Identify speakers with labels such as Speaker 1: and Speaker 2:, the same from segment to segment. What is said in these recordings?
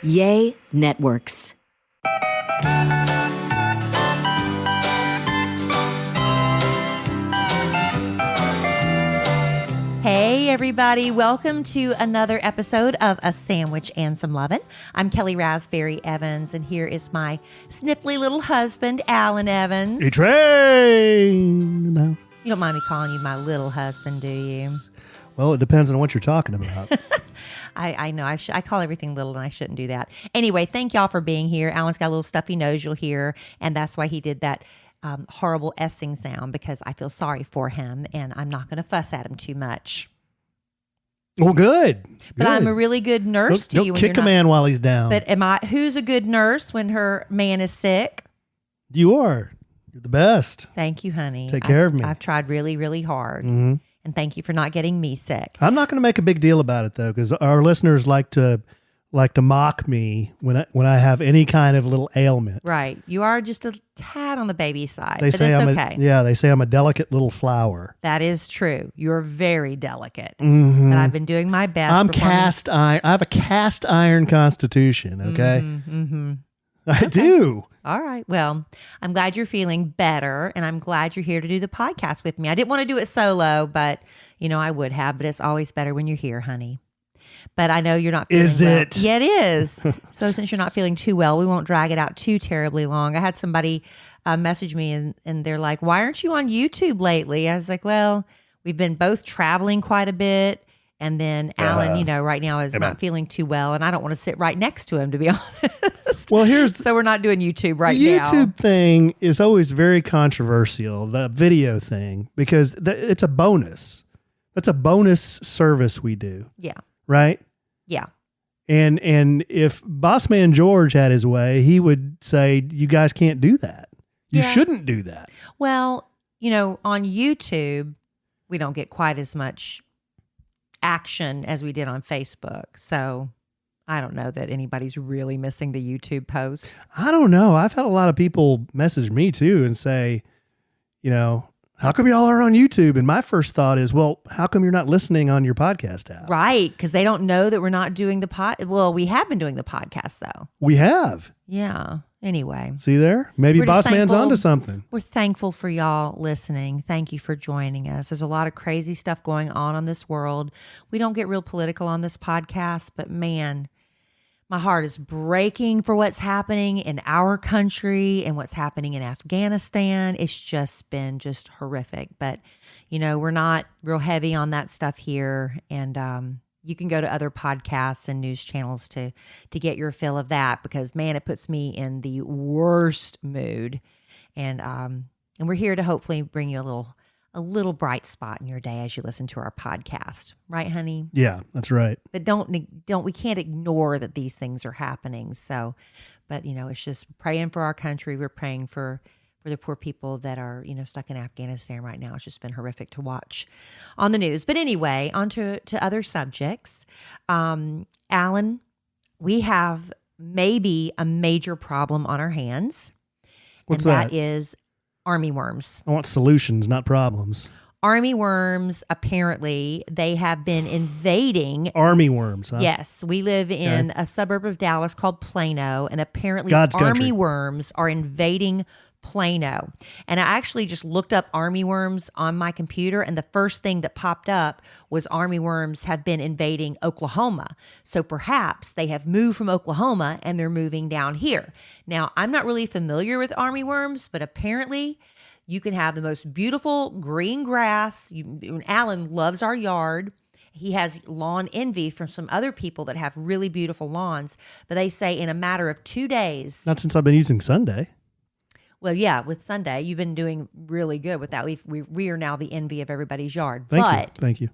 Speaker 1: Yay Networks.
Speaker 2: Hey everybody, welcome to another episode of A Sandwich and Some Lovin'. I'm Kellie Raspberry Evans, and here is my sniffly little husband, Alan Evans.
Speaker 3: A train. No.
Speaker 2: You don't mind me calling you my little husband, do you?
Speaker 3: Well, it depends on what you're talking about.
Speaker 2: I know. I call everything little, and I shouldn't do that. Anyway, thank y'all for being here. Alan's got a little stuffy nose you'll hear, and that's why he did that horrible S-ing sound, because I feel sorry for him, and I'm not going to fuss at him too much.
Speaker 3: Well, good.
Speaker 2: But I'm a really good nurse to you.
Speaker 3: Don't kick a man while he's down.
Speaker 2: But who's a good nurse when her man is sick?
Speaker 3: You are. You're the best.
Speaker 2: Thank you, honey.
Speaker 3: Take care of me.
Speaker 2: I've tried really, really hard.
Speaker 3: Mm-hmm.
Speaker 2: And thank you for not getting me sick.
Speaker 3: I'm not going to make a big deal about it, though, because our listeners like to mock me when I have any kind of little ailment.
Speaker 2: Right. You are just a tad on the baby side,
Speaker 3: They
Speaker 2: but
Speaker 3: say
Speaker 2: it's
Speaker 3: I'm
Speaker 2: okay.
Speaker 3: they say I'm a delicate little flower.
Speaker 2: That is true. You're very delicate.
Speaker 3: Mm-hmm.
Speaker 2: And I've been doing my best.
Speaker 3: I'm cast iron. I have a cast iron constitution, okay?
Speaker 2: Mm-hmm.
Speaker 3: I do.
Speaker 2: All right. Well, I'm glad you're feeling better, and I'm glad you're here to do the podcast with me. I didn't want to do it solo, but, I would have, but it's always better when you're here, honey. But I know you're not feeling
Speaker 3: Is
Speaker 2: well.
Speaker 3: it?
Speaker 2: Yeah, it is. So since you're not feeling too well, we won't drag it out too terribly long. I had somebody message me, and they're like, why aren't you on YouTube lately? I was like, well, we've been both traveling quite a bit. And then Alan, right now is not feeling too well, and I don't want to sit right next to him, to be honest.
Speaker 3: Well,
Speaker 2: so we're not doing YouTube right
Speaker 3: now.
Speaker 2: now.
Speaker 3: The YouTube thing is always very controversial, the video thing, because it's a bonus. That's a bonus service we do.
Speaker 2: Yeah.
Speaker 3: Right?
Speaker 2: Yeah.
Speaker 3: And if Bossman George had his way, he would say, you guys can't do that. You shouldn't do that.
Speaker 2: Well, on YouTube, we don't get quite as much action as we did on Facebook. So I don't know that anybody's really missing the YouTube posts.
Speaker 3: I don't know. I've had a lot of people message me too and say, how come y'all are on YouTube? And my first thought is, well, how come you're not listening on your podcast app?
Speaker 2: Right. Because they don't know that we're not doing the Well, we have been doing the podcast though.
Speaker 3: We have.
Speaker 2: Yeah. Anyway.
Speaker 3: See there? Maybe Boss Man's onto something.
Speaker 2: We're thankful for y'all listening. Thank you for joining us. There's a lot of crazy stuff going on this world. We don't get real political on this podcast, but man, my heart is breaking for what's happening in our country and what's happening in Afghanistan. It's just been horrific. But, we're not real heavy on that stuff here. And you can go to other podcasts and news channels to get your fill of that, because, man, it puts me in the worst mood. And we're here to hopefully bring you a little bright spot in your day as you listen to our podcast. Right, honey?
Speaker 3: Yeah, that's right.
Speaker 2: But we can't ignore that these things are happening. So, but it's just praying for our country. We're praying for the poor people that are, stuck in Afghanistan right now. It's just been horrific to watch on the news. But anyway, on to other subjects. Alan, we have maybe a major problem on our hands.
Speaker 3: What's that?
Speaker 2: And that is army worms.
Speaker 3: I want solutions, not problems.
Speaker 2: Army worms, apparently, they have been invading.
Speaker 3: Army worms, huh?
Speaker 2: Yes. We live in a suburb of Dallas called Plano, and apparently
Speaker 3: God's
Speaker 2: army
Speaker 3: country.
Speaker 2: worms are invading Plano. And I actually just looked up army worms on my computer, and the first thing that popped up was army worms have been invading Oklahoma. So perhaps they have moved from Oklahoma and they're moving down here. Now, I'm not really familiar with army worms, but apparently you can have the most beautiful green grass. Alan loves our yard. He has lawn envy from some other people that have really beautiful lawns, but they say in a matter of 2 days.
Speaker 3: Not since I've been using Sunday.
Speaker 2: Well, yeah, with Sunday, you've been doing really good with that. We are now the envy of everybody's yard.
Speaker 3: Thank you.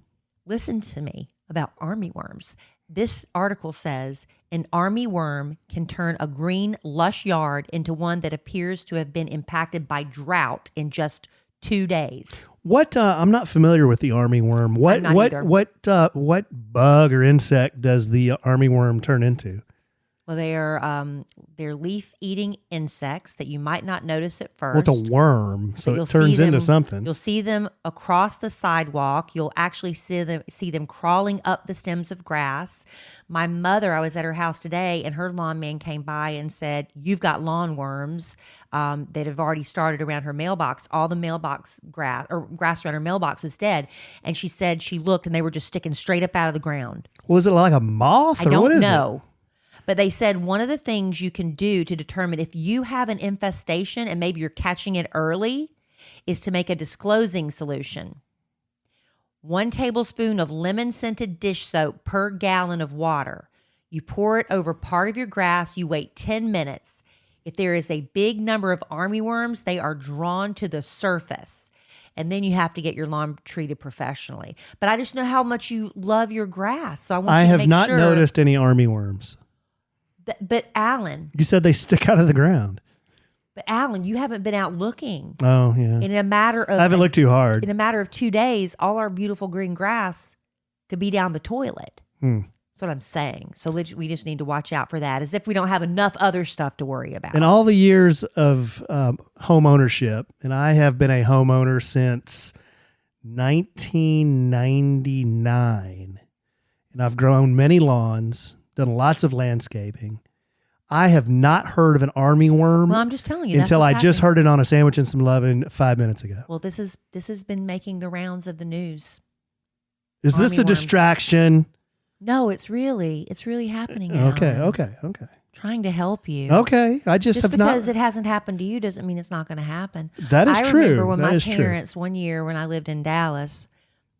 Speaker 2: Listen to me about army worms. This article says an army worm can turn a green, lush yard into one that appears to have been impacted by drought in just 2 days.
Speaker 3: What? I'm not familiar with the army worm. What bug or insect does the army worm turn into?
Speaker 2: Well, they're leaf-eating insects that you might not notice at
Speaker 3: Well,
Speaker 2: first.
Speaker 3: it's a worm, so
Speaker 2: You'll
Speaker 3: it turns
Speaker 2: see
Speaker 3: into
Speaker 2: them-
Speaker 3: something.
Speaker 2: You'll see them across the sidewalk. You'll actually see them crawling up the stems of grass. My mother, I was at her house today, and her lawn man came by and said, "You've got lawn worms that have already started around her mailbox. All the mailbox grass around her mailbox was dead." And she said she looked, and they were just sticking straight up out of the ground.
Speaker 3: Well, is it like a moth?
Speaker 2: I
Speaker 3: or what
Speaker 2: don't
Speaker 3: is
Speaker 2: know. But they said one of the things you can do to determine if you have an infestation and maybe you're catching it early is to make a disclosing solution. 1 tablespoon of lemon-scented dish soap per gallon of water. You pour it over part of your grass. You wait 10 minutes. If there is a big number of armyworms, they are drawn to the surface. And then you have to get your lawn treated professionally. But I just know how much you love your grass. So I want
Speaker 3: I
Speaker 2: you to
Speaker 3: have
Speaker 2: make
Speaker 3: not
Speaker 2: sure.
Speaker 3: noticed any armyworms.
Speaker 2: But Alan,
Speaker 3: You said they stick out of the ground.
Speaker 2: you haven't been out looking.
Speaker 3: Oh, yeah.
Speaker 2: In a matter of
Speaker 3: I haven't looked too hard.
Speaker 2: in a matter of 2 days, all our beautiful green grass could be down the toilet. That's what I'm saying. So we just need to watch out for that, as if we don't have enough other stuff to worry about.
Speaker 3: In all the years of home ownership, and I have been a homeowner since 1999, and I've grown many lawns, done lots of landscaping. I have not heard of an army worm
Speaker 2: Well, I'm just telling you.
Speaker 3: until I just heard it on a sandwich and some loving 5 minutes ago.
Speaker 2: Well, this has been making the rounds of the news.
Speaker 3: Is this a
Speaker 2: armyworms.
Speaker 3: distraction?
Speaker 2: No, it's really happening now.
Speaker 3: Okay.
Speaker 2: Trying to help you.
Speaker 3: Okay. I just have
Speaker 2: because
Speaker 3: not.
Speaker 2: it hasn't happened to you doesn't mean it's not going to happen.
Speaker 3: That is
Speaker 2: I
Speaker 3: true.
Speaker 2: remember when
Speaker 3: That
Speaker 2: my
Speaker 3: is true.
Speaker 2: parents, one year when I lived in Dallas,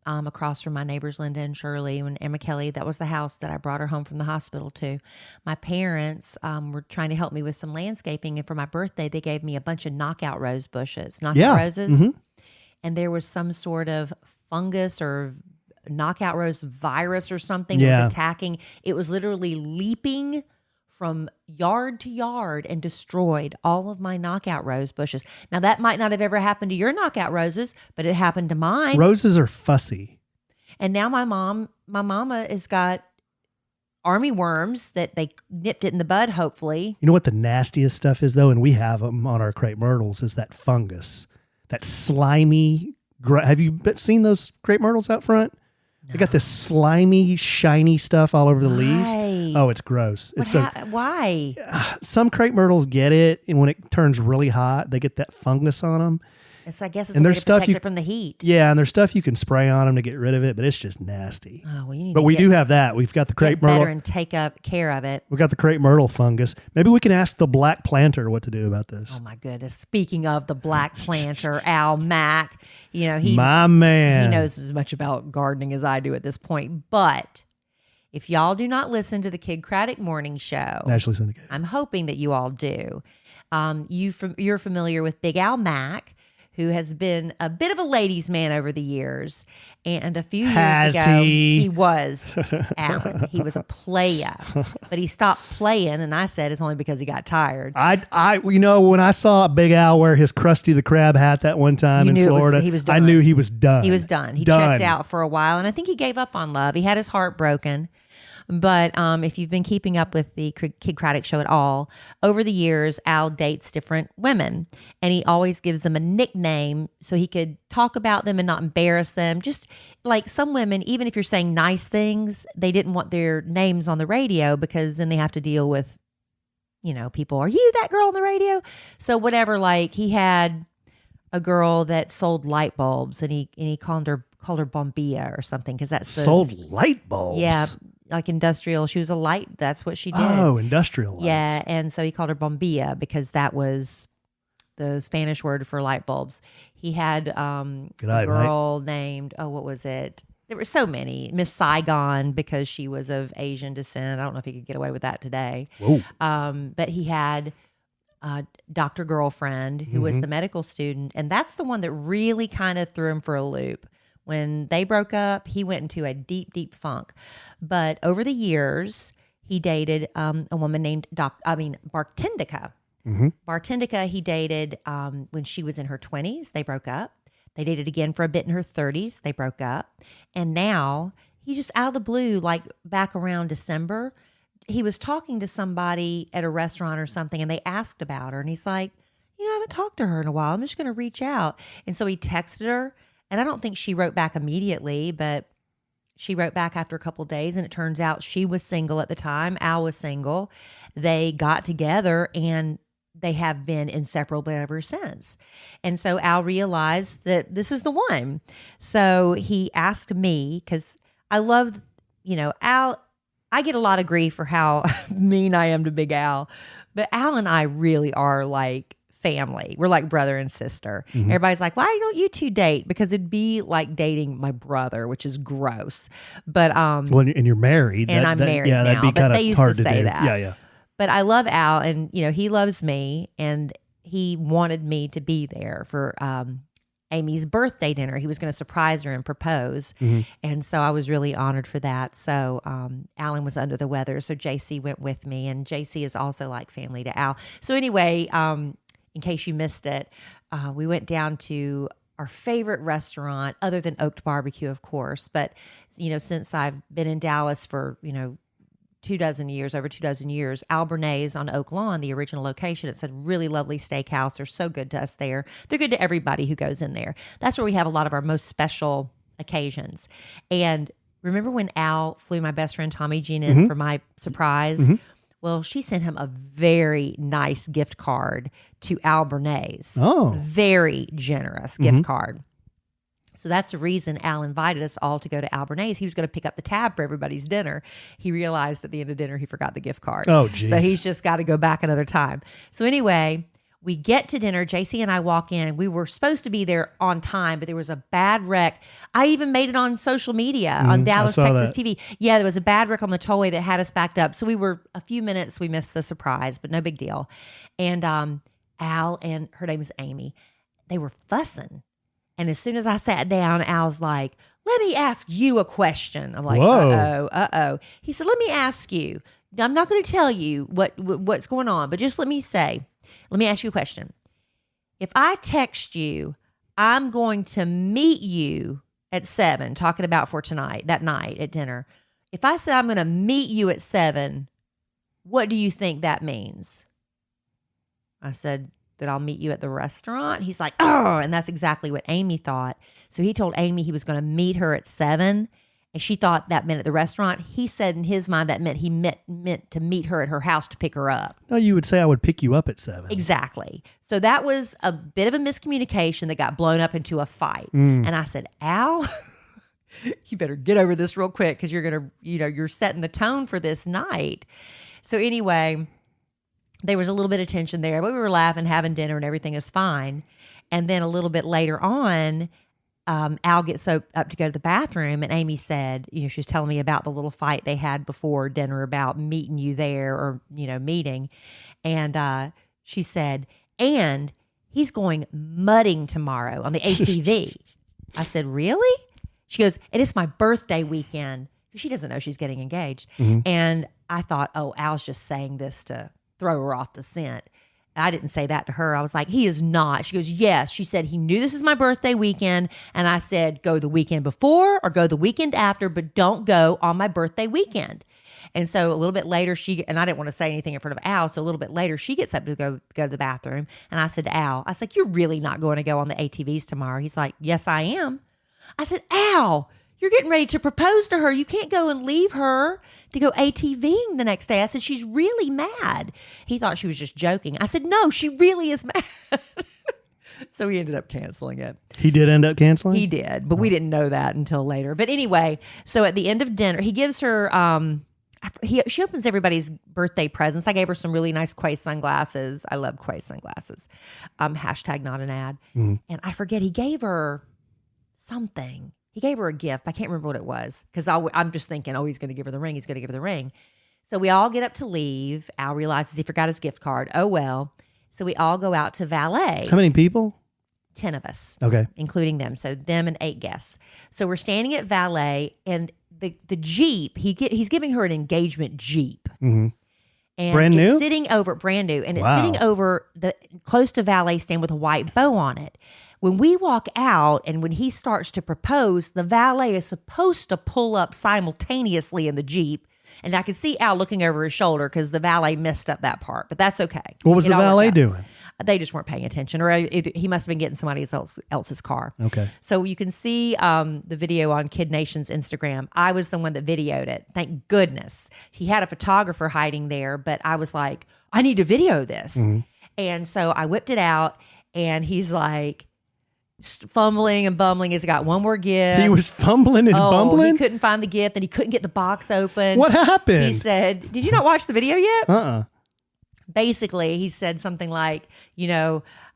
Speaker 2: across from my neighbors Linda and Shirley and Emma Kellie, that was the house that I brought her home from the hospital to. My parents were trying to help me with some landscaping, and for my birthday, they gave me a bunch of knockout rose bushes, knockout roses,
Speaker 3: Mhm.
Speaker 2: and there was some sort of fungus or knockout rose virus or something that
Speaker 3: Yeah.
Speaker 2: was attacking. It was literally leaping from yard to yard and destroyed all of my knockout rose bushes. Now, that might not have ever happened to your knockout roses, but it happened to mine.
Speaker 3: Roses are fussy.
Speaker 2: And now my mama has got army worms that they nipped it in the bud, hopefully.
Speaker 3: You know what the nastiest stuff is, though? And we have them on our crepe myrtles, is that fungus. That slimy. Have you seen those crepe myrtles out front? They got this slimy, shiny stuff all over the leaves.
Speaker 2: Why?
Speaker 3: Oh, it's gross. It's
Speaker 2: Why?
Speaker 3: some crepe myrtles get it, and when it turns really hot, they get that fungus on them.
Speaker 2: I guess it's
Speaker 3: And
Speaker 2: a way
Speaker 3: there's
Speaker 2: to
Speaker 3: stuff
Speaker 2: protect
Speaker 3: you-
Speaker 2: it from the heat.
Speaker 3: Yeah, and there's stuff you can spray on them to get rid of it, but it's just nasty.
Speaker 2: Oh, well, you need
Speaker 3: But
Speaker 2: to
Speaker 3: we
Speaker 2: get,
Speaker 3: do have that. We've got the crepe
Speaker 2: get better
Speaker 3: myrtle.
Speaker 2: and take up care of it.
Speaker 3: We got the crepe myrtle fungus. Maybe we can ask the black planter what to do about this.
Speaker 2: Oh my goodness! Speaking of the black planter, Al Mack, he
Speaker 3: My man.
Speaker 2: he knows as much about gardening as I do at this point. But if y'all do not listen to the Kid Kraddick Morning Show,
Speaker 3: Nationally syndicated.
Speaker 2: I'm hoping that you all do. You're familiar with Big Al Mack, who has been a bit of a ladies' man over the years. And a few years
Speaker 3: Has
Speaker 2: ago,
Speaker 3: he?
Speaker 2: was, Alan. He was a player. But he stopped playing, and I said it's only because he got tired.
Speaker 3: When I saw Big Al wear his Krusty the Krab hat that one time
Speaker 2: You
Speaker 3: in
Speaker 2: knew
Speaker 3: Florida,
Speaker 2: he was
Speaker 3: I
Speaker 2: done.
Speaker 3: knew he was done.
Speaker 2: He was done. He
Speaker 3: Done.
Speaker 2: checked out for a while, and I think he gave up on love. He had his heart broken. But if you've been keeping up with the Kid Kraddick show at all, over the years, Al dates different women, and he always gives them a nickname so he could talk about them and not embarrass them. Just like some women, even if you're saying nice things, they didn't want their names on the radio because then they have to deal with, people, are you that girl on the radio? So whatever, like he had a girl that sold light bulbs, and he called her Bombilla or something, because that's
Speaker 3: Sold light bulbs.
Speaker 2: yeah, like industrial. She was a light. That's what she did.
Speaker 3: Oh, industrial lights.
Speaker 2: Yeah, and so he called her Bombilla because that was the Spanish word for light bulbs. He had a
Speaker 3: G'day,
Speaker 2: girl named, what was it? There were so many. Miss Saigon, because she was of Asian descent. I don't know if he could get away with that today.
Speaker 3: Whoa.
Speaker 2: But he had Dr. Girlfriend, who was the medical student, and that's the one that really kind of threw him for a loop. When they broke up, he went into a deep, deep funk. But over the years, he dated a woman named Bartendica. Bartendica, he dated when she was in her 20s. They broke up. They dated again for a bit in her 30s. They broke up. And now he just out of the blue, like back around December, he was talking to somebody at a restaurant or something, and they asked about her, and he's like, I haven't talked to her in a while. I'm just going to reach out. And so he texted her, and I don't think she wrote back immediately, but she wrote back after a couple of days, and it turns out she was single at the time. Al was single. They got together, and they have been inseparable ever since. And so Al realized that this is the one. So he asked me, because I love, Al, I get a lot of grief for how mean I am to Big Al, but Al and I really are like family. We're like brother and sister. Everybody's like, why don't you two date? Because it'd be like dating my brother, which is gross. But
Speaker 3: well, and you're married,
Speaker 2: and I'm married
Speaker 3: yeah,
Speaker 2: now.
Speaker 3: that'd be
Speaker 2: But they used
Speaker 3: hard
Speaker 2: to say
Speaker 3: do.
Speaker 2: that.
Speaker 3: Yeah.
Speaker 2: But I love Al, and he loves me, and he wanted me to be there for Amy's birthday dinner. He was going to surprise her and propose, and so I was really honored for that. So Alan was under the weather, so JC went with me, and JC is also like family to Al. So anyway, in case you missed it, we went down to our favorite restaurant, other than Oaked Barbecue, of course. But since I've been in Dallas for over 24 years, Albernays on Oak Lawn, the original location. It's a really lovely steakhouse. They're so good to us there. They're good to everybody who goes in there. That's where we have a lot of our most special occasions. And remember when Al flew my best friend Tommy Jean in for my surprise? Well, she sent him a very nice gift card to Albernays.
Speaker 3: Oh.
Speaker 2: Very generous gift card. So that's the reason Al invited us all to go to Albernays. He was going to pick up the tab for everybody's dinner. He realized at the end of dinner he forgot the gift card.
Speaker 3: Oh, geez.
Speaker 2: So he's just got to go back another time. So anyway, we get to dinner. JC and I walk in. We were supposed to be there on time, but there was a bad wreck. I even made it on social media on Dallas, Texas TV. Yeah, there was a bad wreck on the tollway that had us backed up. So we were a few minutes. We missed the surprise, but no big deal. And Al and her name is Amy. They were fussing. And as soon as I sat down, Al's like, let me ask you a question. I'm like, uh-oh. He said, let me ask you. I'm not going to tell you what's going on, but just let me ask you a question. If I text you, I'm going to meet you at 7, talking about for tonight, that night at dinner. If I say I'm going to meet you at 7, what do you think that means? I said, that I'll meet you at the restaurant. He's like, oh, and that's exactly what Amy thought. So he told Amy he was going to meet her at 7, and she thought that meant at the restaurant. He said in his mind that meant he meant to meet her at her house to pick her up.
Speaker 3: No, you would say I would pick you up at 7.
Speaker 2: Exactly. So that was a bit of a miscommunication that got blown up into a fight. And I said, Al, you better get over this real quick because you're going to, you're setting the tone for this night. So anyway, there was a little bit of tension there, but we were laughing, having dinner, and everything is fine. And then a little bit later on, Al gets up to go to the bathroom, and Amy said, she was telling me about the little fight they had before dinner about meeting you there or, meeting. And she said, and he's going mudding tomorrow on the ATV. I said, really? She goes, and it's my birthday weekend. She doesn't know she's getting engaged. And I thought, oh, Al's just saying this to throw her off the scent. I didn't say that to her. I was like, he is not. She goes, yes. She said, he knew this is my birthday weekend. And I said, go the weekend before or go the weekend after, but don't go on my birthday weekend. And so a little bit later, and I didn't want to say anything in front of Al. So a little bit later, she gets up to go to the bathroom. And I said to Al, I was like, you're really not going to go on the ATVs tomorrow? He's like, yes, I am. I said, Al, you're getting ready to propose to her. You can't go and leave her to go ATVing the next day. I said, she's really mad. He thought she was just joking. I said, no, she really is mad. So he ended up canceling it.
Speaker 3: He did end up canceling?
Speaker 2: He did, but we didn't know that until later. But anyway, so at the end of dinner, he gives her, she opens everybody's birthday presents. I gave her some really nice Quay sunglasses. I love Quay sunglasses. Hashtag not an ad. And I forget, he gave her something. He gave her a gift. I can't remember what it was because I'm just thinking, oh, he's going to give her the ring. He's going to give her the ring. So we all get up to leave. Al realizes he forgot his gift card. Oh, well. So we all go out to valet.
Speaker 3: How many people?
Speaker 2: 10 of us.
Speaker 3: Okay.
Speaker 2: Including them. So them and 8 guests. So we're standing at valet, and the Jeep, he's giving her an engagement Jeep. And
Speaker 3: brand new?
Speaker 2: It's sitting over, brand new. And it's sitting over close to valet stand with a white bow on it. When we walk out and when he starts to propose, the valet is supposed to pull up simultaneously in the Jeep And I could see Al looking over his shoulder because the valet messed up that part, but that's okay.
Speaker 3: What was
Speaker 2: It
Speaker 3: the
Speaker 2: all worked
Speaker 3: valet
Speaker 2: out.
Speaker 3: doing?
Speaker 2: They just weren't paying attention, or he must have been getting somebody else's car.
Speaker 3: Okay.
Speaker 2: So you can see the video on Kid Nation's Instagram. I was the one that videoed it. Thank goodness. He had a photographer hiding there, but I was like, I need to video this. And so I whipped it out, and he's like fumbling and bumbling. He's got one more gift.
Speaker 3: He was fumbling and bumbling?
Speaker 2: He couldn't find the gift, and he couldn't get the box open.
Speaker 3: What happened?
Speaker 2: He said, did you not watch the video yet?
Speaker 3: Uh-uh.
Speaker 2: Basically, he said something like,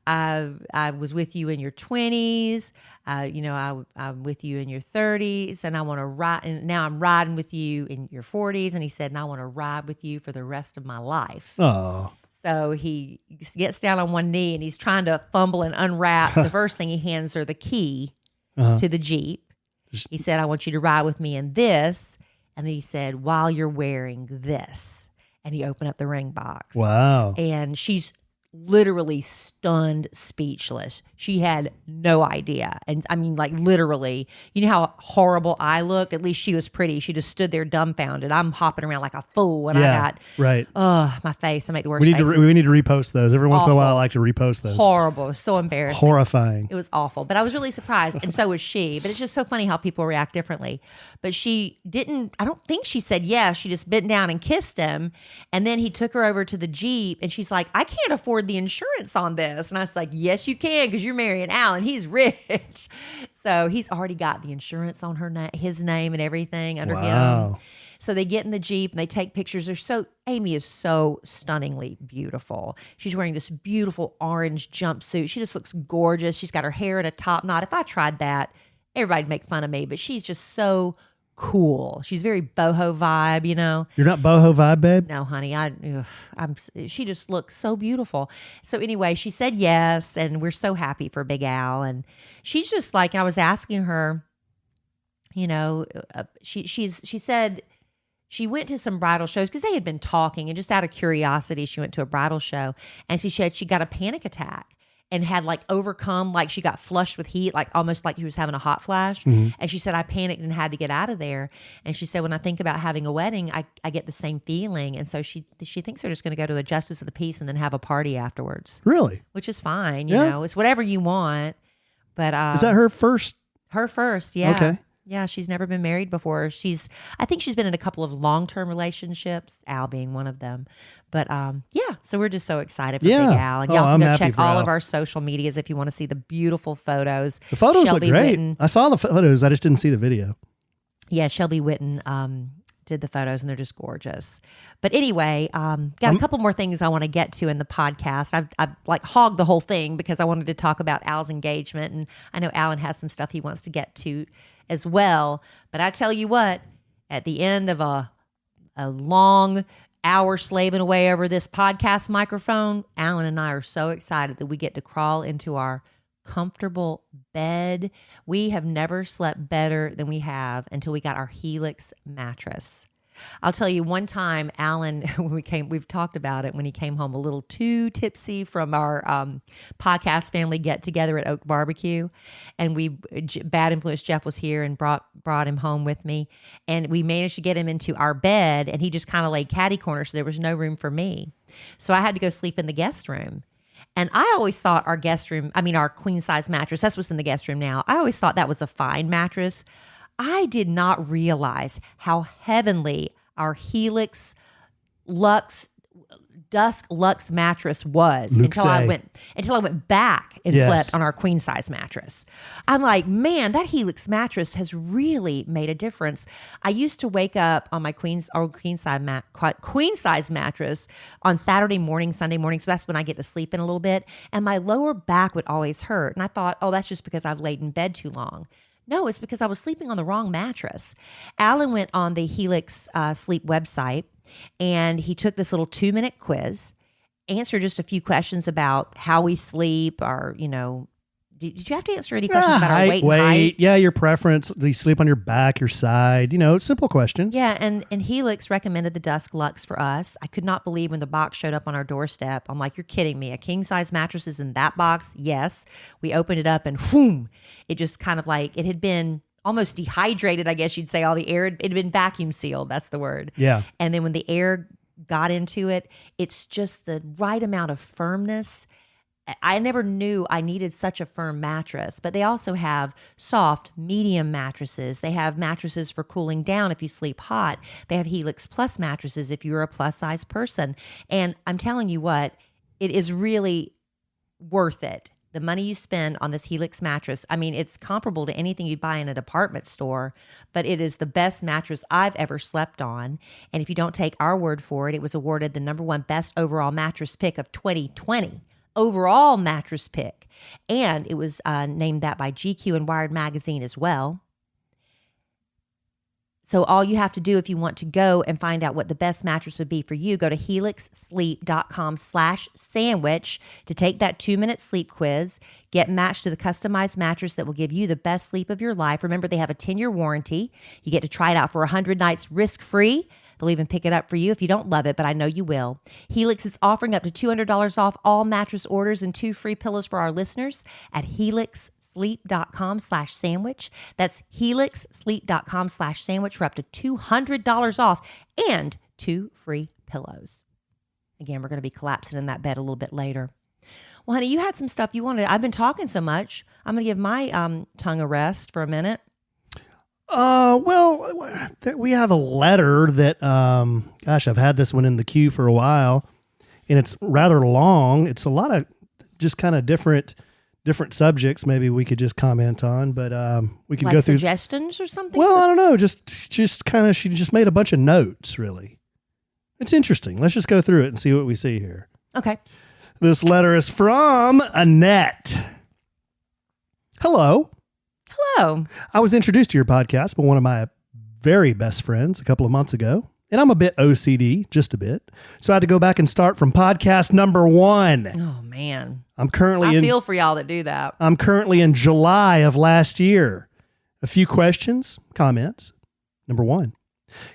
Speaker 2: I was with you in your 20s, I'm with you in your 30s, and I want to ride, and now I'm riding with you in your 40s. And he said, and I want to ride with you for the rest of my life.
Speaker 3: Oh.
Speaker 2: So he gets down on one knee, and he's trying to fumble and unwrap. The first thing, he hands her the key to the Jeep. He said, I want you to ride with me in this. And then he said, while you're wearing this. And he opened up the ring box.
Speaker 3: Wow.
Speaker 2: And she's literally stunned, speechless. She had no idea. And I mean, like, literally, you know how horrible I look? At least she was pretty. She just stood there dumbfounded. I'm hopping around like a fool. And I got,
Speaker 3: right.
Speaker 2: my face. I make the worst
Speaker 3: We need
Speaker 2: faces.
Speaker 3: to repost those. Every once in a while, I
Speaker 2: Awful.
Speaker 3: like to repost those.
Speaker 2: Horrible. It was so embarrassing.
Speaker 3: Horrifying.
Speaker 2: It was awful, but I was really surprised, and so was she. But it's just so funny how people react differently. But she didn't, I don't think she said yes. She just bent down and kissed him, and then he took her over to the Jeep, and she's like, I can't afford the insurance on this. And I was like, yes, you can, because you're marrying Al, and he's rich. So he's already got the insurance on his name and everything under him. So they get in the Jeep and they take pictures. Amy is so stunningly beautiful. She's wearing this beautiful orange jumpsuit. She just looks gorgeous. She's got her hair in a top knot. If I tried that, everybody'd make fun of me, but she's just so cool. She's very boho vibe,
Speaker 3: You're not boho vibe, babe?
Speaker 2: No, honey, she just looks so beautiful. So anyway, she said yes, and we're so happy for Big Al. And she's just like, and I was asking her, she said she went to some bridal shows because they had been talking, and just out of curiosity, she went to a bridal show, and she said she got a panic attack and had like overcome, like she got flushed with heat, like almost like she was having a hot flash. And she said, I panicked and had to get out of there. And she said, when I think about having a wedding, I get the same feeling. And so she thinks they're just going to go to a justice of the peace and then have a party afterwards.
Speaker 3: Really?
Speaker 2: Which is fine. You know, it's whatever you want. But
Speaker 3: is that her first?
Speaker 2: Her first. Yeah.
Speaker 3: Okay.
Speaker 2: Yeah, she's never been married before. I think she's been in a couple of long-term relationships, Al being one of them. But so we're just so excited for Big Al. And y'all
Speaker 3: I'm
Speaker 2: can go
Speaker 3: happy
Speaker 2: check
Speaker 3: for
Speaker 2: all
Speaker 3: Al.
Speaker 2: of our social medias if you want to see the beautiful photos.
Speaker 3: The photos
Speaker 2: Shelby
Speaker 3: look great.
Speaker 2: Witten,
Speaker 3: I saw the photos. I just didn't see the video.
Speaker 2: Yeah, Shelby Witten did the photos, and they're just gorgeous. But anyway, got a couple more things I want to get to in the podcast. I've like hogged the whole thing because I wanted to talk about Al's engagement, and I know Alan has some stuff he wants to get to as well. But I tell you what, at the end of a long hour slaving away over this podcast microphone, Alan and I are so excited that we get to crawl into our comfortable bed. We have never slept better than we have until we got our Helix mattress. I'll tell you, one time, Alan, we've talked about it, when he came home a little too tipsy from our podcast family get together at Oak Barbecue, and Bad Influence Jeff was here and brought him home with me, and we managed to get him into our bed, and he just kind of laid catty corner, so there was no room for me. So I had to go sleep in the guest room. And I always thought our queen size mattress, that's what's in the guest room now, I always thought that was a fine mattress. I did not realize how heavenly our Helix Dusk Luxe mattress was until I went back and slept on our queen size mattress. I'm like, man, that Helix mattress has really made a difference. I used to wake up on my queen size mattress on Saturday morning, Sunday morning, so that's when I get to sleep in a little bit, and my lower back would always hurt. And I thought, oh, that's just because I've laid in bed too long. No, it's because I was sleeping on the wrong mattress. Alan went on the Helix sleep website, and he took this little 2-minute quiz, answered just a few questions about how we sleep, or, did you have to answer any questions about our weight and height?
Speaker 3: Yeah, your preference. Do you sleep on your back, your side? Simple questions.
Speaker 2: Yeah, and Helix recommended the Dusk Luxe for us. I could not believe when the box showed up on our doorstep. I'm like, you're kidding me. A king-size mattress is in that box? Yes. We opened it up, and whoom, it just kind of like, it had been almost dehydrated, I guess you'd say. All the air, it had been vacuum sealed. That's the word.
Speaker 3: Yeah.
Speaker 2: And then when the air got into it, it's just the right amount of firmness. I never knew I needed such a firm mattress, but they also have soft, medium mattresses. They have mattresses for cooling down if you sleep hot. They have Helix Plus mattresses if you're a plus size person. And I'm telling you what, it is really worth it. The money you spend on this Helix mattress, I mean, it's comparable to anything you'd buy in a department store, but it is the best mattress I've ever slept on. And if you don't take our word for it, it was awarded the #1 best overall mattress pick of 2020. Overall mattress pick. And it was named that by GQ and Wired Magazine as well. So all you have to do if you want to go and find out what the best mattress would be for you, go to helixsleep.com/sandwich to take that 2-minute sleep quiz, get matched to the customized mattress that will give you the best sleep of your life. Remember, they have a 10-year warranty. You get to try it out for 100 nights risk-free. They'll even pick it up for you if you don't love it, but I know you will. Helix is offering up to $200 off all mattress orders and 2 free pillows for our listeners at helixsleep.com/sandwich. That's helixsleep.com/sandwich for up to $200 off and 2 free pillows. Again, we're going to be collapsing in that bed a little bit later. Well, honey, you had some stuff you wanted. I've been talking so much. I'm going to give my tongue a rest for a minute.
Speaker 3: Well, we have a letter that, gosh, I've had this one in the queue for a while, and it's rather long. It's a lot of just kind of different subjects. Maybe we could just comment on, but we could
Speaker 2: like
Speaker 3: go through
Speaker 2: suggestions or something.
Speaker 3: Well, I don't know. Just kind of, she just made a bunch of notes. Really, it's interesting. Let's just go through it and see what we see here.
Speaker 2: Okay.
Speaker 3: This letter is from Annette. Hello.
Speaker 2: Hello.
Speaker 3: I was introduced to your podcast by one of my very best friends a couple of months ago, and I'm a bit OCD, just a bit. So I had to go back and start from podcast number 1.
Speaker 2: Oh, man.
Speaker 3: I
Speaker 2: feel for y'all that do that.
Speaker 3: I'm currently in July of last year. A few questions, comments. Number 1.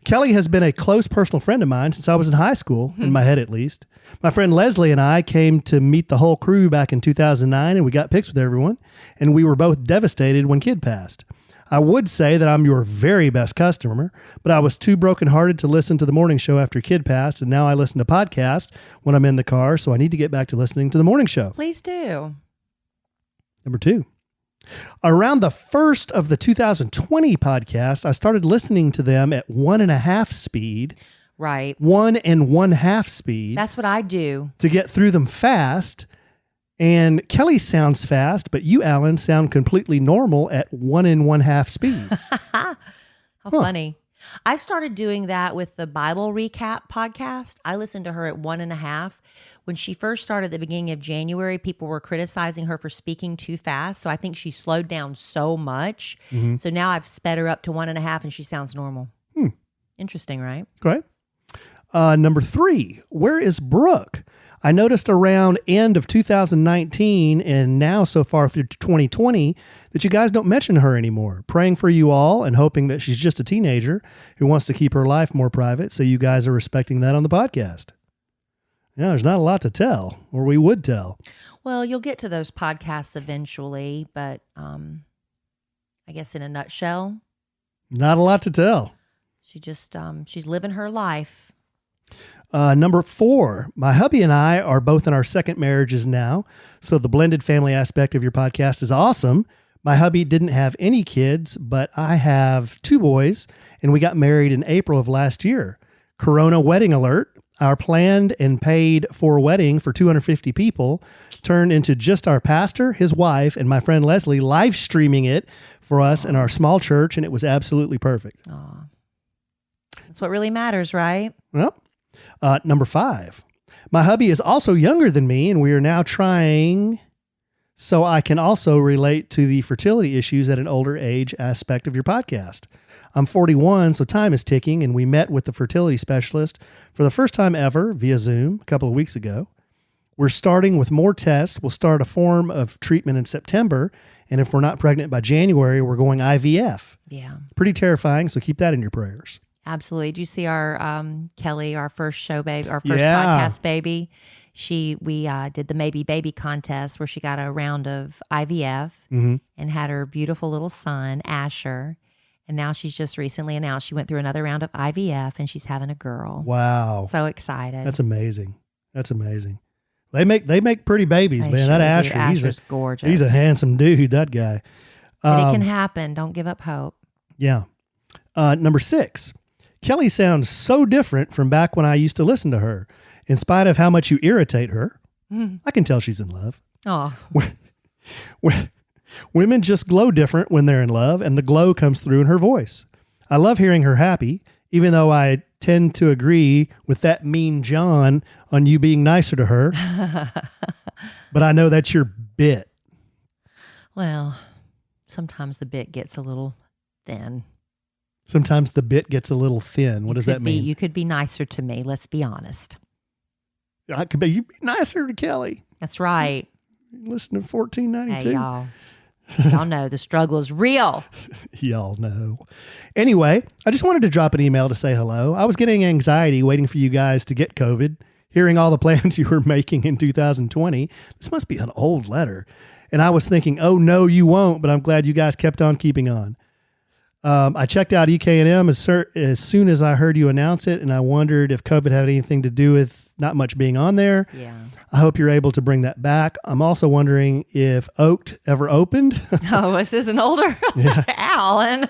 Speaker 3: Kellie has been a close personal friend of mine since I was in high school, in my head at least. My friend Leslie and I came to meet the whole crew back in 2009, and we got pics with everyone, and we were both devastated when Kid passed. I would say that I'm your very best customer, but I was too brokenhearted to listen to the morning show after Kid passed, and now I listen to podcasts when I'm in the car, so I need to get back to listening to the morning show.
Speaker 2: Please do.
Speaker 3: Number 2. Around the first of the 2020 podcasts, I started listening to them at 1.5 speed.
Speaker 2: Right.
Speaker 3: 1 1/2 speed.
Speaker 2: That's what I do.
Speaker 3: To get through them fast. And Kellie sounds fast, but you, Alan, sound completely normal at 1 1/2 speed.
Speaker 2: How funny. I started doing that with the Bible Recap podcast. I listened to her at 1.5. When she first started at the beginning of January, people were criticizing her for speaking too fast. So I think she slowed down so much. Mm-hmm. So now I've sped her up to 1.5 and she sounds normal. Interesting, right?
Speaker 3: Okay. Number 3, where is Brooke? I noticed around end of 2019 and now so far through 2020 that you guys don't mention her anymore. Praying for you all and hoping that she's just a teenager who wants to keep her life more private. So you guys are respecting that on the podcast. Yeah, there's not a lot to tell, or we would tell.
Speaker 2: Well, you'll get to those podcasts eventually, but I guess in a nutshell,
Speaker 3: not a lot to tell.
Speaker 2: She just she's living her life.
Speaker 3: Number 4, my hubby and I are both in our second marriages now, so the blended family aspect of your podcast is awesome. My hubby didn't have any kids, but I have 2 boys, and we got married in April of last year. Corona wedding alert. Our planned and paid for wedding for 250 people turned into just our pastor, his wife, and my friend Leslie live streaming it for us in our small church, and it was absolutely perfect.
Speaker 2: Aww. That's what really matters, right?
Speaker 3: Well, number 5, my hubby is also younger than me, and we are now trying so I can also relate to the fertility issues at an older age aspect of your podcast. I'm 41, so time is ticking, and we met with the fertility specialist for the first time ever via Zoom a couple of weeks ago. We're starting with more tests. We'll start a form of treatment in September, and if we're not pregnant by January, we're going IVF.
Speaker 2: Yeah.
Speaker 3: Pretty terrifying, so keep that in your prayers.
Speaker 2: Absolutely. Did you see our Kellie, our first show baby, our first podcast baby? we did the Maybe Baby contest where she got a round of IVF and had her beautiful little son, Asher. And now she's just recently announced she went through another round of IVF and she's having a girl.
Speaker 3: Wow.
Speaker 2: So excited.
Speaker 3: That's amazing. That's amazing. They make pretty babies,
Speaker 2: They
Speaker 3: man.
Speaker 2: sure
Speaker 3: That
Speaker 2: do.
Speaker 3: Asher,
Speaker 2: Asher's gorgeous.
Speaker 3: He's a handsome dude, that guy.
Speaker 2: And it can happen. Don't give up hope.
Speaker 3: Yeah. Number 6. Kellie sounds so different from back when I used to listen to her. In spite of how much you irritate her, I can tell she's in love.
Speaker 2: Oh.
Speaker 3: Women just glow different when they're in love, and the glow comes through in her voice. I love hearing her happy, even though I tend to agree with that mean John on you being nicer to her. But I know that's your bit.
Speaker 2: Well, sometimes the bit gets a little thin.
Speaker 3: Sometimes the bit gets a little thin. What does that mean?
Speaker 2: You could be nicer to me. Let's be honest.
Speaker 3: You be nicer to Kellie.
Speaker 2: That's right.
Speaker 3: Listen to 1492.
Speaker 2: Hey, y'all. Y'all know the struggle is real.
Speaker 3: Y'all know. Anyway, I just wanted to drop an email to say hello. I was getting anxiety waiting for you guys to get COVID, hearing all the plans you were making in 2020. This must be an old letter. And I was thinking, oh, no, you won't, but I'm glad you guys kept on keeping on. I checked out EK&M as soon as I heard you announce it, and I wondered if COVID had anything to do with not much being on there.
Speaker 2: Yeah.
Speaker 3: I hope you're able to bring that back. I'm also wondering if Oaked ever opened.
Speaker 2: Oh, this is an older Alan.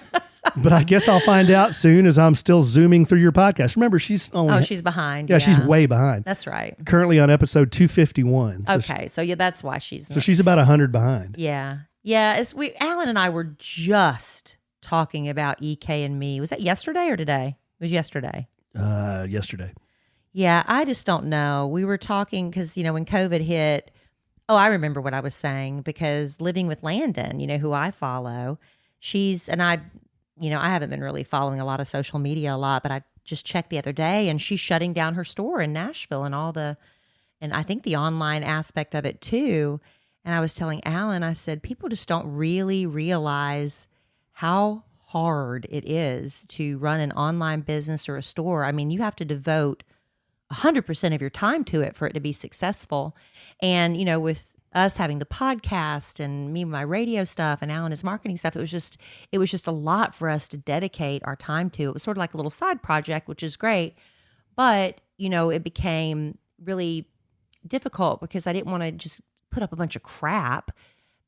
Speaker 3: But I guess I'll find out soon as I'm still zooming through your podcast. Remember, she's only...
Speaker 2: she's behind.
Speaker 3: Yeah, she's way behind.
Speaker 2: That's right.
Speaker 3: Currently on episode 251. So
Speaker 2: So that's why she's...
Speaker 3: So she's about 100 behind.
Speaker 2: Yeah. Yeah. Alan and I were just talking about EK and me. Was that yesterday or today? It was yesterday.
Speaker 3: Yesterday.
Speaker 2: Yeah, I just don't know. We were talking because, when COVID hit, I remember what I was saying because living with Landon, who I follow, I haven't been really following a lot of social media a lot, but I just checked the other day and she's shutting down her store in Nashville and and I think the online aspect of it too. And I was telling Alan, I said, people just don't really realize how hard it is to run an online business or a store. I mean, you have to devote 100% of your time to it for it to be successful. And, with us having the podcast and me, my radio stuff and Alan, his marketing stuff, it was just a lot for us to dedicate our time to. It was sort of like a little side project, which is great. But, it became really difficult because I didn't want to just put up a bunch of crap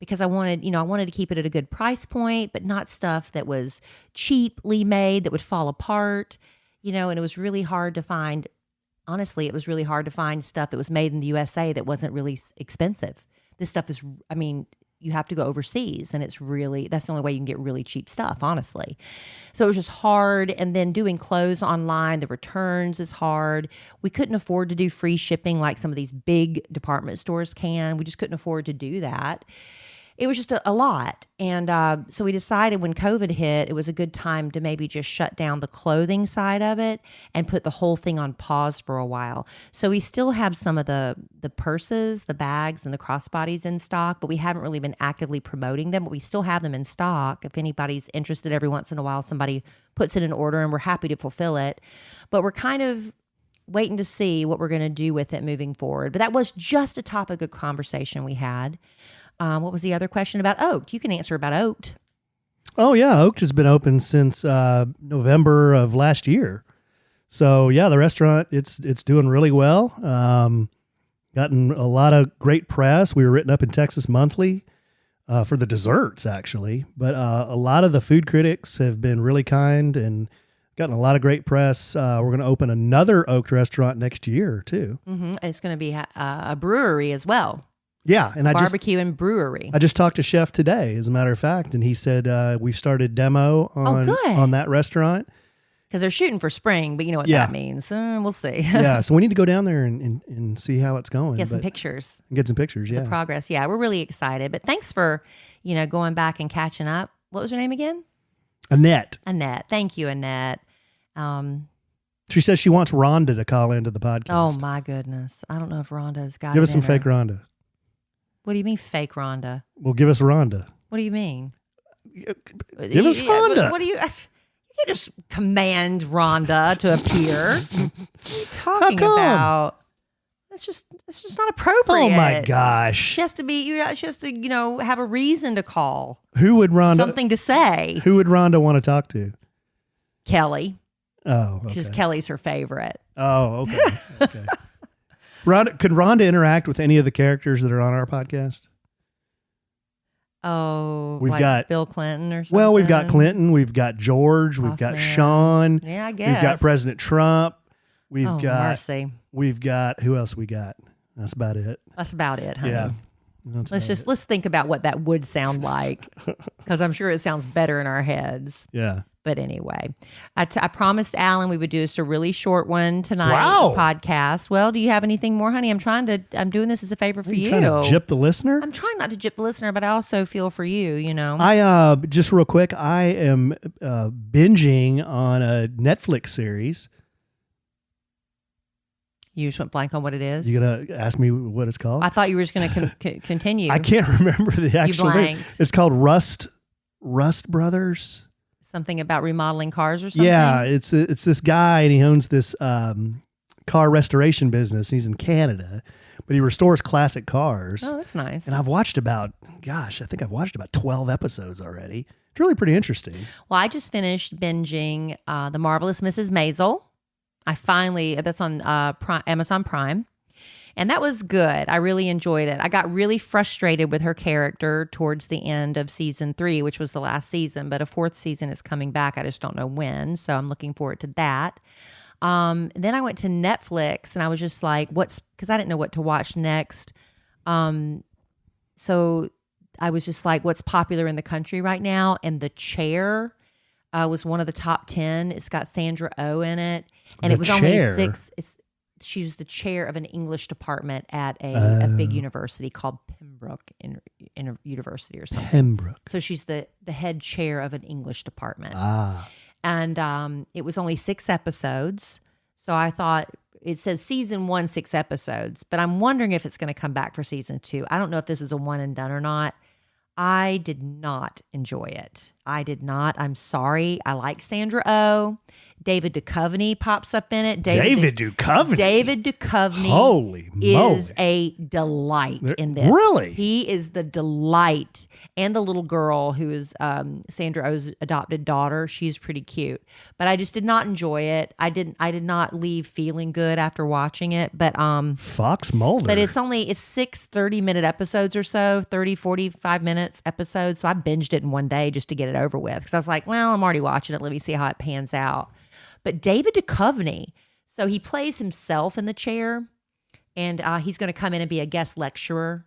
Speaker 2: because I wanted to keep it at a good price point, but not stuff that was cheaply made that would fall apart, and it was really hard to find. Honestly, it was really hard to find stuff that was made in the USA that wasn't really expensive. This stuff is, you have to go overseas and that's the only way you can get really cheap stuff, honestly. So it was just hard. And then doing clothes online, the returns is hard. We couldn't afford to do free shipping like some of these big department stores can. We just couldn't afford to do that. It was just a lot. And so we decided when COVID hit, it was a good time to maybe just shut down the clothing side of it and put the whole thing on pause for a while. So we still have some of the purses, the bags, and the crossbodies in stock, but we haven't really been actively promoting them. But we still have them in stock. If anybody's interested, every once in a while, somebody puts in an order and we're happy to fulfill it. But we're kind of waiting to see what we're going to do with it moving forward. But that was just a topic of conversation we had. What was the other question about Oaked? You can answer about Oaked.
Speaker 3: Oh, yeah. Oaked has been open since November of last year. So, yeah, the restaurant, it's doing really well. Gotten a lot of great press. We were written up in Texas Monthly for the desserts, actually. But a lot of the food critics have been really kind and gotten a lot of great press. We're going to open another Oaked restaurant next year, too.
Speaker 2: Mm-hmm. It's going to be a brewery as well.
Speaker 3: Yeah, and
Speaker 2: barbecue and brewery.
Speaker 3: I just talked to Chef today, as a matter of fact, and he said we've started demo on that restaurant
Speaker 2: because they're shooting for spring, but you know what that means. We'll see.
Speaker 3: Yeah, so we need to go down there and see how it's going.
Speaker 2: Get some pictures.
Speaker 3: Get some pictures. Yeah,
Speaker 2: the progress. Yeah, we're really excited. But thanks for going back and catching up. What was her name again?
Speaker 3: Annette.
Speaker 2: Thank you, Annette.
Speaker 3: She says she wants Rhonda to call into the podcast.
Speaker 2: Oh my goodness, I don't know if Rhonda's got.
Speaker 3: Give us some fake Rhonda.
Speaker 2: What do you mean fake Rhonda?
Speaker 3: Well, give us Rhonda.
Speaker 2: What do you mean?
Speaker 3: Give us Rhonda.
Speaker 2: What do you? You can't just command Rhonda to appear. What are you talking about? That's just not appropriate.
Speaker 3: Oh my gosh.
Speaker 2: She has to have a reason to call.
Speaker 3: Who would Rhonda
Speaker 2: Something to say.
Speaker 3: Who would Rhonda want to talk to?
Speaker 2: Kellie.
Speaker 3: Oh, okay.
Speaker 2: Because Kellie's her favorite.
Speaker 3: Oh, okay. Okay. Could Rhonda interact with any of the characters that are on our podcast?
Speaker 2: Oh,
Speaker 3: we've got
Speaker 2: Bill Clinton or something.
Speaker 3: Well, we've got Clinton, we've got George, we've got Sean.
Speaker 2: Yeah, I guess.
Speaker 3: We've got President Trump. We've got
Speaker 2: mercy.
Speaker 3: We've got who else we got? That's about it.
Speaker 2: That's about it, honey.
Speaker 3: Yeah.
Speaker 2: Let's think about what that would sound like, because I'm sure it sounds better in our heads.
Speaker 3: Yeah.
Speaker 2: But anyway, I promised Alan we would do just a really short one tonight.
Speaker 3: Wow.
Speaker 2: Podcast. Well, do you have anything more, honey? I'm doing this as a favor for you.
Speaker 3: Trying to gyp the listener?
Speaker 2: I'm trying not to gyp the listener, but I also feel for you,
Speaker 3: I just real quick, I am binging on a Netflix series.
Speaker 2: You just went blank on what it is?
Speaker 3: You gonna ask me what it's called?
Speaker 2: I thought you were just going to continue.
Speaker 3: I can't remember the actual name. It's called Rust Brothers.
Speaker 2: Something about remodeling cars or something?
Speaker 3: Yeah, it's this guy, and he owns this car restoration business. He's in Canada, but he restores classic cars.
Speaker 2: Oh, that's nice.
Speaker 3: And I've watched about 12 episodes already. It's really pretty interesting.
Speaker 2: Well, I just finished binging The Marvelous Mrs. Maisel. That's on Amazon Prime. And that was good. I really enjoyed it. I got really frustrated with her character towards the end of season 3, which was the last season, but a 4th season is coming back. I just don't know when. So I'm looking forward to that. Then I went to Netflix and I was just like, because I didn't know what to watch next. So I was just like, what's popular in the country right now? And The Chair was one of the top 10. It's got Sandra Oh in it. And it was only 6. She was the chair of an English department at a big university called Pembroke University or something.
Speaker 3: Pembroke.
Speaker 2: So she's the head chair of an English department. And it was only 6 episodes. So I thought, it says season 1, 6 episodes, but I'm wondering if it's going to come back for season 2. I don't know if this is a one and done or not. I did not enjoy it. I did not. I'm sorry. I like Sandra Oh. David Duchovny pops up in it.
Speaker 3: David Duchovny?
Speaker 2: David Duchovny
Speaker 3: Holy moly.
Speaker 2: is a delight in this.
Speaker 3: Really?
Speaker 2: He is the delight. And the little girl who is Sandra Oh's adopted daughter, she's pretty cute. But I just did not enjoy it. I did not leave feeling good after watching it. But
Speaker 3: Fox Mulder.
Speaker 2: But it's 6 30-minute episodes or so, 30, 45 minutes episodes. So I binged it in one day just to get it over with. Because I was like, well, I'm already watching it. Let me see how it pans out. But David Duchovny, so he plays himself in The Chair, and he's going to come in and be a guest lecturer.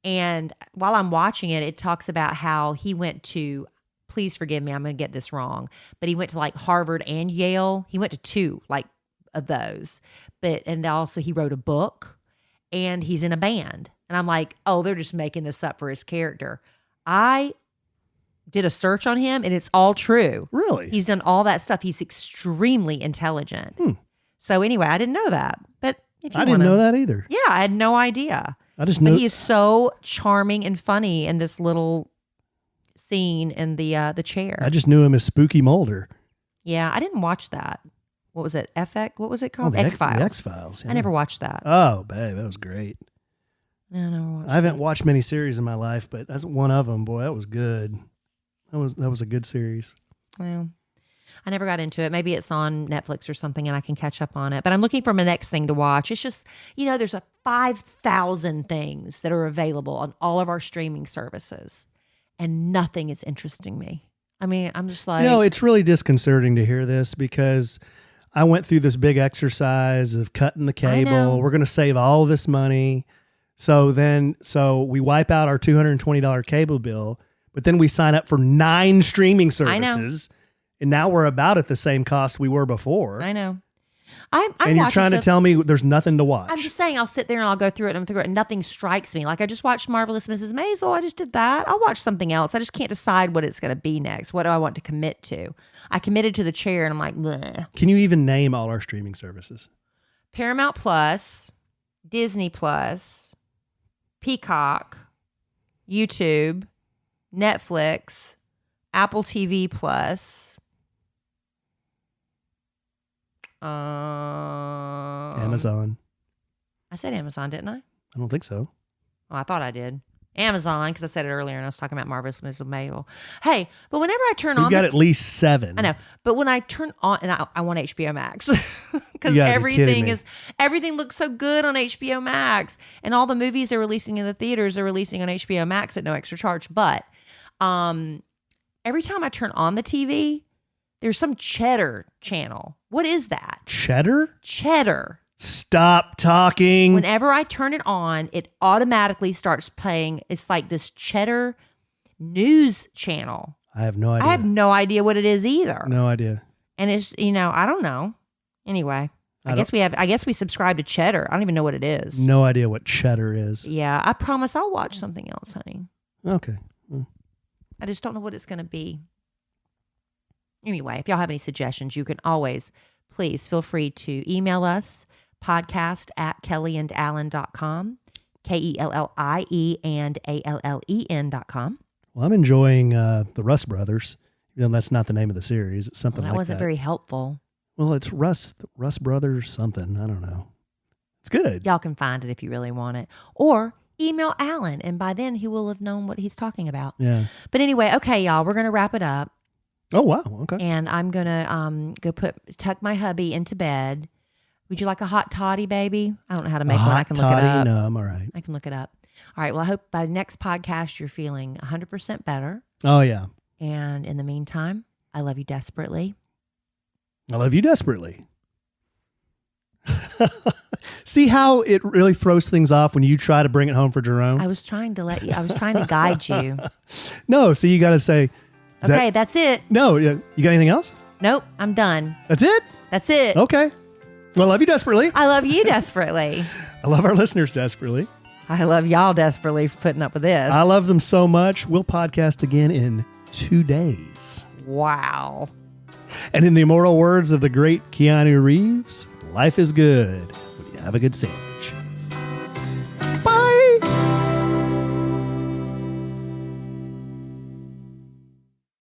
Speaker 2: And while I'm watching it, it talks about how he went to, please forgive me, I'm going to get this wrong, but he went to like Harvard and Yale. He went to 2 of those. And also he wrote a book, and he's in a band. And I'm like, oh, they're just making this up for his character. I did a search on him, and it's all true.
Speaker 3: Really?
Speaker 2: He's done all that stuff. He's extremely intelligent. So anyway, I didn't know that. But
Speaker 3: I didn't know that either.
Speaker 2: Yeah, I had no idea.
Speaker 3: I just knew.
Speaker 2: But he is so charming and funny in this little scene in the chair.
Speaker 3: I just knew him as Spooky Mulder.
Speaker 2: Yeah, I didn't watch that. What was it? FX? What was it called?
Speaker 3: Oh,
Speaker 2: X-Files.
Speaker 3: The X-Files. Yeah.
Speaker 2: I never watched that.
Speaker 3: Oh, babe, that was great.
Speaker 2: I never watched
Speaker 3: I haven't watched many series in my life, but that's one of them. Boy, that was good. That was a good series.
Speaker 2: Well, I never got into it. Maybe it's on Netflix or something and I can catch up on it. But I'm looking for my next thing to watch. It's just, there's 5,000 things that are available on all of our streaming services, and nothing is interesting me. I mean, I'm just like...
Speaker 3: it's really disconcerting to hear this, because I went through this big exercise of cutting the cable. We're going to save all this money. So we wipe out our $220 cable bill, but then we sign up for 9 streaming services. And now we're about at the same cost we were before.
Speaker 2: I know.
Speaker 3: And you're trying to tell me there's nothing to watch.
Speaker 2: I'm just saying, I'll sit there and I'll go through it and nothing strikes me. Like, I just watched Marvelous Mrs. Maisel. I just did that. I'll watch something else. I just can't decide what it's going to be next. What do I want to commit to? I committed to The Chair, and I'm like, bleh.
Speaker 3: Can you even name all our streaming services?
Speaker 2: Paramount Plus, Disney Plus, Peacock, YouTube, Netflix, Apple TV Plus,
Speaker 3: Amazon.
Speaker 2: I said Amazon, didn't I?
Speaker 3: I don't think so.
Speaker 2: Oh, I thought I did. Amazon, because I said it earlier and I was talking about Marvelous Mrs. Maisel. Hey, but whenever I turn
Speaker 3: We've
Speaker 2: on...
Speaker 3: got at least 7.
Speaker 2: I know. But when I turn on... And I want HBO Max. Because
Speaker 3: You gotta be kidding me.
Speaker 2: everything looks so good on HBO Max. And all the movies they're releasing in the theaters are releasing on HBO Max at no extra charge. But every time I turn on the TV, there's some cheddar channel. What is that?
Speaker 3: Cheddar?
Speaker 2: Cheddar.
Speaker 3: Stop talking.
Speaker 2: Whenever I turn it on, it automatically starts playing. It's like this cheddar news channel.
Speaker 3: I have no idea.
Speaker 2: I have no idea what it is either.
Speaker 3: No idea.
Speaker 2: And it's, I don't know. Anyway, I guess we subscribe to cheddar. I don't even know what it is.
Speaker 3: No idea what cheddar is.
Speaker 2: Yeah, I promise I'll watch something else, honey.
Speaker 3: Okay.
Speaker 2: I just don't know what it's going to be. Anyway, if y'all have any suggestions, you can always, please feel free to email us, podcast@kellieandallen.com, KELLIE and ALLEN.com.
Speaker 3: Well, I'm enjoying the Russ Brothers. Even though that's not the name of the series. It's something
Speaker 2: Well, that
Speaker 3: like
Speaker 2: wasn't
Speaker 3: that.
Speaker 2: very helpful.
Speaker 3: Well, it's Russ Brothers something. I don't know. It's good.
Speaker 2: Y'all can find it if you really want it. Or email Alan, and by then he will have known what he's talking about.
Speaker 3: Yeah.
Speaker 2: But anyway, okay, y'all, we're going to wrap it up.
Speaker 3: Oh, wow. Okay.
Speaker 2: And I'm going to go tuck my hubby into bed. Would you like a hot toddy, baby? I don't know how to make one. I can look it up.
Speaker 3: No, I'm all right.
Speaker 2: I can look it up. All right. Well, I hope by the next podcast you're feeling 100% better.
Speaker 3: Oh, yeah.
Speaker 2: And in the meantime, I love you desperately.
Speaker 3: I love you desperately. See how it really throws things off when you try to bring it home for Jerome?
Speaker 2: I was trying to guide you.
Speaker 3: No, see, you got to say,
Speaker 2: okay, that's it.
Speaker 3: No, you got anything else?
Speaker 2: Nope, I'm done.
Speaker 3: That's it?
Speaker 2: That's it.
Speaker 3: Okay. Well, I love you desperately.
Speaker 2: I love you desperately.
Speaker 3: I love our listeners desperately.
Speaker 2: I love y'all desperately for putting up with this.
Speaker 3: I love them so much. We'll podcast again in 2 days.
Speaker 2: Wow.
Speaker 3: And in the immortal words of the great Keanu Reeves, life is good when you have a good sandwich.